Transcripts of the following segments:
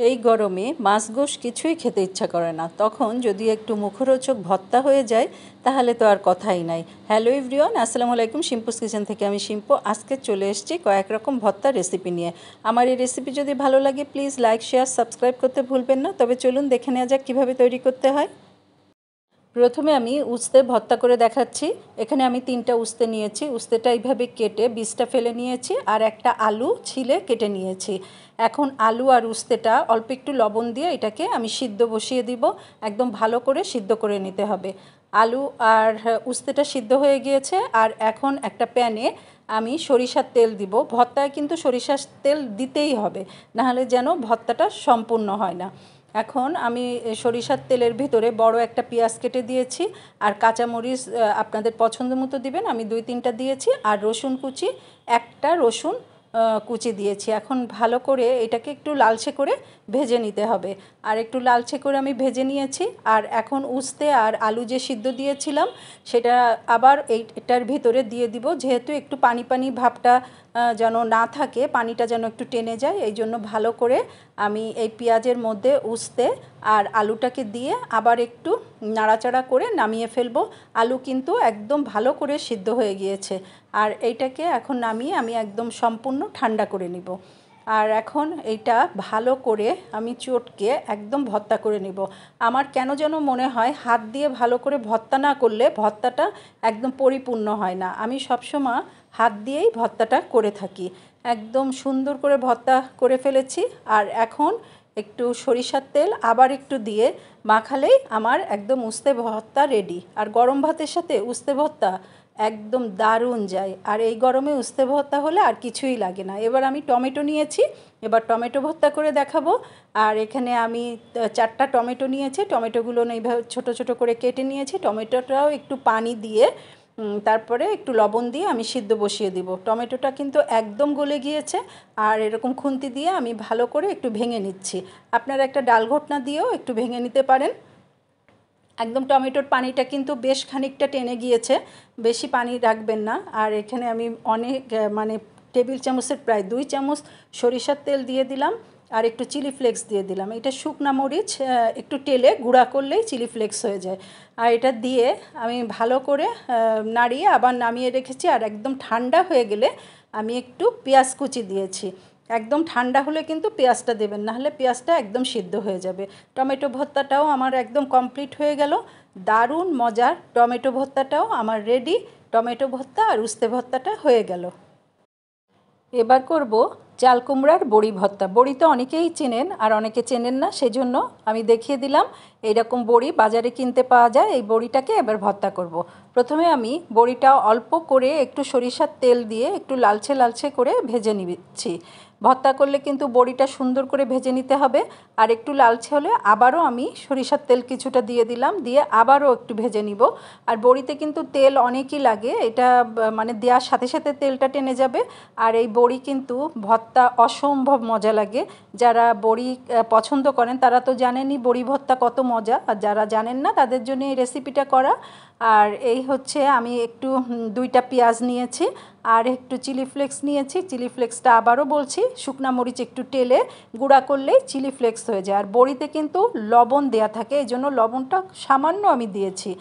এই গরমে মাছ গোশ কিছুই খেতে ইচ্ছা করে না, তখন যদি একটু মুখরোচক ভর্তা হয়ে যায় তাহলে তো আর কথাই নাই। হ্যালো এভরিওয়ান, আসসালামু আলাইকুম। শিম্পুস কিচেন থেকে আমি শিম্পু আজকে চলে এসেছি কয়েক রকম ভর্তা রেসিপি নিয়ে। আমার এই রেসিপি যদি ভালো লাগে প্লিজ লাইক শেয়ার সাবস্ক্রাইব করতে ভুলবেন না। তবে চলুন দেখে নেওয়া যাক কীভাবে তৈরি করতে হয়। প্রথমে আমি উস্তে ভর্তা করে দেখাচ্ছি। এখানে আমি 3টা উস্তে নিয়েছি। উস্তেটা এইভাবে কেটে বীজটা ফেলে নিয়েছি আর একটা আলু ছিলে কেটে নিয়েছি। এখন আলু আর উস্তেটা অল্প একটু লবণ দিয়ে এটাকে আমি সিদ্ধ বসিয়ে দিব। একদম ভালো করে সিদ্ধ করে নিতে হবে। আলু আর উস্তেটা সিদ্ধ হয়ে গিয়েছে। আর এখন একটা প্যানে আমি সরিষার তেল দিব। ভর্তায় কিন্তু সরিষার তেল দিতেই হবে, নাহলে যেন ভর্তাটা সম্পূর্ণ হয় না। এখন আমি সরিষার তেলের ভিতরে বড় একটা পেঁয়াজ কেটে দিয়েছি আর কাঁচামরিচ আপনাদের পছন্দ মতো দিবেন। আমি 2-3টা দিয়েছি আর রসুন কুচি, একটা রসুন কুচি দিয়েছি। এখন ভালো করে এটাকে একটু লালচে করে ভেজে নিতে হবে। আর একটু লালচে করে আমি ভেজে নিয়েছি। আর এখন উস্তে আর আলু যে সিদ্ধ দিয়েছিলাম সেটা আবার এটার ভিতরে দিয়ে দিব। যেহেতু একটু পানি পানি ভাবটা যেন না থাকে, পানিটা যেন একটু টেনে যায়, এই জন্য ভালো করে আমি এই পেঁয়াজের মধ্যে উস্তে আর আলুটাকে দিয়ে আবার একটু নাড়াচাড়া করে নামিয়ে ফেলবো। আলু কিন্তু একদম ভালো করে সিদ্ধ হয়ে গিয়েছে। আর এইটাকে এখন নামিয়ে আমি একদম সম্পূর্ণ ঠান্ডা করে নিব। আর এখন এইটা ভালো করে আমি চটকে একদম ভর্তা করে নিব। আমার কেন যেন মনে হয় হাত দিয়ে ভালো করে ভর্তা না করলে ভর্তাটা একদম পরিপূর্ণ হয় না। আমি সবসময় হাত দিয়েই ভর্তাটা করে থাকি। একদম সুন্দর করে ভর্তা করে ফেলেছি। আর এখন একটু সরিষার তেল আবার একটু দিয়ে মাখালেই আমার একদম উস্তে ভর্তা রেডি। আর গরম ভাতের সাথে উস্তে ভর্তা একদম দারুণ যায়। আর এই গরমে উস্তে ভর্তা হলে আর কিছুই লাগে না। এবার আমি টমেটো নিয়েছি, এবার টমেটো ভর্তা করে দেখাবো। আর এখানে আমি 4টা টমেটো নিয়েছি। টমেটোগুলো এইভাবে ছোটো ছোটো করে কেটে নিয়েছি। টমেটোটাও একটু পানি দিয়ে তারপরে একটু লবণ দিয়ে আমি সিদ্ধ বসিয়ে দিব। টমেটোটা কিন্তু একদম গলে গিয়েছে। আর এরকম খুন্তি দিয়ে আমি ভালো করে একটু ভেঙে নিচ্ছি। আপনারা একটা ডাল ঘোটনা দিয়েও একটু ভেঙে নিতে পারেন। একদম টমেটোর পানিটা কিন্তু বেশ খানিকটা টেনে গিয়েছে, বেশি পানি রাখবেন না। আর এখানে আমি অনেক টেবিল চামচের প্রায় 2 চামচ সরিষার তেল দিয়ে দিলাম আর একটু চিলি ফ্লেক্স দিয়ে দিলাম। এটা শুকনা মরিচ একটু তেলে গুঁড়া করলেই চিলি ফ্লেক্স হয়ে যায়। আর এটা দিয়ে আমি ভালো করে নাড়িয়ে আবার নামিয়ে রেখেছি। আর একদম ঠান্ডা হয়ে গেলে আমি একটু পেঁয়াজ কুচি দিয়েছি। একদম ঠান্ডা হলে কিন্তু পেঁয়াজটা দেবেন, নাহলে পেঁয়াজটা একদম সিদ্ধ হয়ে যাবে। টমেটো ভর্তাটাও আমার একদম কমপ্লিট হয়ে গেল। দারুণ মজার টমেটো ভর্তাটাও আমার রেডি। টমেটো ভর্তা আর উস্তে ভর্তাটা হয়ে গেল। এবার করব চাল কুমড়ার বড়ি ভর্তা। বড়ি তো অনেকেই চেনেন আর অনেকে চেনেন না, সেজন্য আমি দেখিয়ে দিলাম। এইরকম বড়ি বাজারে কিনতে পাওয়া যায়। এই বড়িটাকে এবার ভর্তা করব। প্রথমে আমি বড়িটা অল্প করে একটু সরিষার তেল দিয়ে একটু লালচে লালচে করে ভেজে নিচ্ছি। ভর্তা করলে কিন্তু বড়িটা সুন্দর করে ভেজে নিতে হবে। আর একটু লালচে হলে আবারও আমি সরিষার তেল কিছুটা দিয়ে দিলাম, দিয়ে আবারও একটু ভেজে নিব। আর বড়িতে কিন্তু তেল অনেকই লাগে, এটা দেওয়ার সাথে সাথে তেলটা টেনে যাবে। আর এই বড়ি কিন্তু ভর্তা অসম্ভব মজা লাগে। যারা বড়ি পছন্দ করেন তারা তো জানেনই বড়ি ভর্তা কত মজা, আর যারা জানেন না তাদের জন্য এই রেসিপিটা করা। আর এই হচ্ছে আমি একটু 2টা পেঁয়াজ নিয়েছি আর একটু চিলি ফ্লেক্স নিয়েছি। চিলি ফ্লেক্সটা আবারও বলছি, শুকনা মরিচ একটু তেলে গুঁড়া করলেই চিলি ফ্লেক্স হয়ে যায়। আর বড়িতে কিন্তু লবণ দেয়া থাকে, এই জন্য লবণটা সামান্য আমি দিয়েছি।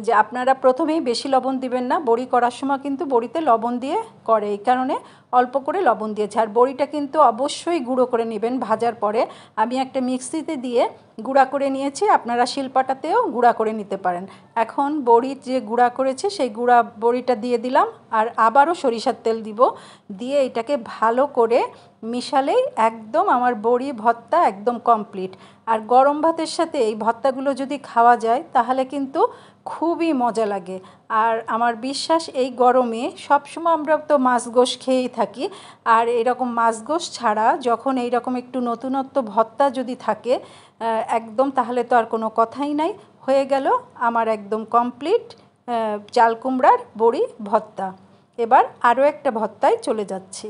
যে আপনারা প্রথমেই বেশি লবণ দিবেন না, বড়ি করার সময় কিন্তু বড়িতে লবণ দিয়ে করে, এই কারণে অল্প করে লবণ দিয়েছে। আর বড়িটা কিন্তু অবশ্যই গুঁড়ো করে নেবেন ভাজার পরে। আমি একটা মিক্সিতে দিয়ে গুঁড়া করে নিয়েছি, আপনারা শিলপাটাতেও গুঁড়া করে নিতে পারেন। এখন বড়ি যে গুঁড়া করেছে সেই গুঁড়া বড়িটা দিয়ে দিলাম আর আবারও সরিষার তেল দিব। দিয়ে এটাকে ভালো করে মিশালেই একদম আমার বড়ি ভর্তা একদম কমপ্লিট। আর গরম ভাতের সাথে এই ভর্তাগুলো যদি খাওয়া যায় তাহলে কিন্তু খুবই মজা লাগে। আর আমার বিশ্বাস এই গরমে সবসময় আমরা তো মাছ গোশ খেয়েই থাকি, আর এরকম মাছ গোশ ছাড়া যখন এইরকম একটু নতুনত্ব ভর্তা যদি থাকে একদম, তাহলে তো আর কোনো কথাই নাই। হয়ে গেল আমার একদম কমপ্লিট চাল কুমড়ার বড়ি ভর্তা। এবার আরও একটা ভর্তায় চলে যাচ্ছি।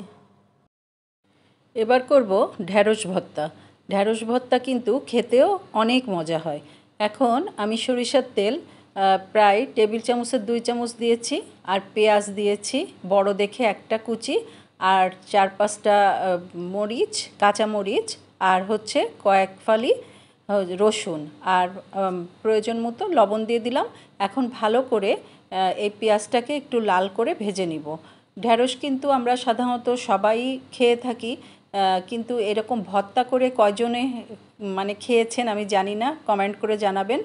এবার করব ঢ্যাঁড়স ভর্তা। ঢ্যাঁড়স ভর্তা কিন্তু খেতেও অনেক মজা হয়। এখন আমি সরিষার তেল প্রায় টেবিল চামচের 2 চামচ দিয়েছি আর পেঁয়াজ দিয়েছি বড় দেখে একটা কুচি, আর 4-5টা মরিচ, কাঁচা মরিচ আর হচ্ছে কয়েক ফালি রসুন আর প্রয়োজন মতো লবণ দিয়ে দিলাম। এখন ভালো করে এই পেঁয়াজটাকে একটু লাল করে ভেজে নিব। ঢ্যাঁড়স কিন্তু আমরা সাধারণত সবাই খেয়ে থাকি, কিন্তু এরকম ভর্তা করে কয়জনে মানে খেয়েছেন আমি জানি না, কমেন্ট করে জানাবেন।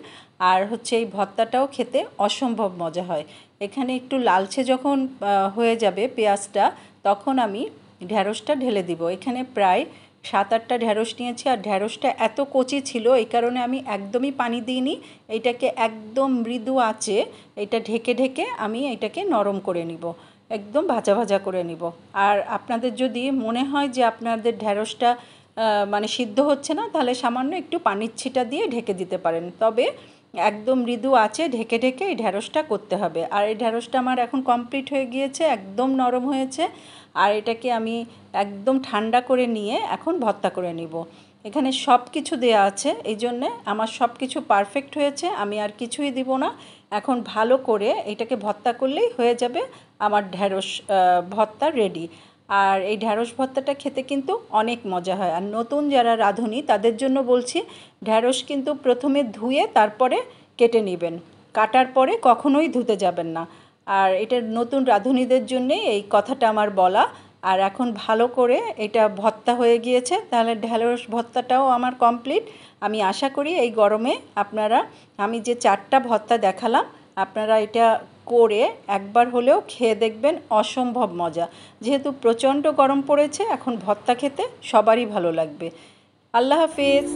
আর হচ্ছে এই ভর্তাটাও খেতে অসম্ভব মজা হয়। এখানে একটু লালচে যখন হয়ে যাবে পেঁয়াজটা, তখন আমি ঢ্যাঁড়সটা ঢেলে দিব। এখানে প্রায় 7-8টা ঢ্যাঁড়স নিয়েছি, আর ঢ্যাঁড়সটা এত কচি ছিল এই কারণে আমি একদমই পানি দিইনি। এইটাকে একদম মৃদু আঁচে এটা ঢেকে ঢেকে আমি এটাকে নরম করে নিব, একদম ভাজা ভাজা করে নিব। আর আপনাদের যদি মনে হয় যে আপনাদের ঢ্যাঁড়সটা মানে সিদ্ধ হচ্ছে না, তাহলে সামান্য একটু পানির ছিটা দিয়ে ঢেকে দিতে পারেন। তবে একদম মৃদু আঁচে ঢেকে ঢেকে এই ঢ্যাঁড়সটা করতে হবে। আর এই ঢ্যাঁড়সটা আমার এখন কমপ্লিট হয়ে গিয়েছে, একদম নরম হয়েছে। আর এটাকে আমি একদম ঠান্ডা করে নিয়ে এখন ভর্তা করে নিব। এখানে সব কিছু দেয়া আছে, এই জন্যে আমার সব কিছু পারফেক্ট হয়েছে, আমি আর কিছুই দিব না। এখন ভালো করে এটাকে ভর্তা করলেই হয়ে যাবে আমার ঢ্যাঁড়স ভর্তা রেডি। আর এই ঢ্যাঁড়স ভর্তাটা খেতে কিন্তু অনেক মজা হয়। আর নতুন যারা রাঁধুনি তাদের জন্য বলছি, ঢ্যাঁড়স কিন্তু প্রথমে ধুয়ে তারপরে কেটে নেবেন, কাটার পরে কখনোই ধুতে যাবেন না। আর এটা নতুন রাঁধুনিদের জন্যে এই কথাটা আমার বলা। আর এখন ভালো করে এটা ভর্তা হয়ে গিয়েছে, তাহলে ঢ্যাঁড়স ভর্তাটাও আমার কমপ্লিট। আমি আশা করি এই গরমে আপনারা আমি যে 4টা ভর্তা দেখালাম, আপনারা এটা করে একবার হলেও খেয়ে দেখবেন, অসম্ভব মজা। যেহেতু প্রচণ্ড গরম পড়েছে, এখন ভর্তা খেতে সবারই ভালো লাগবে। আল্লাহ হাফিজ।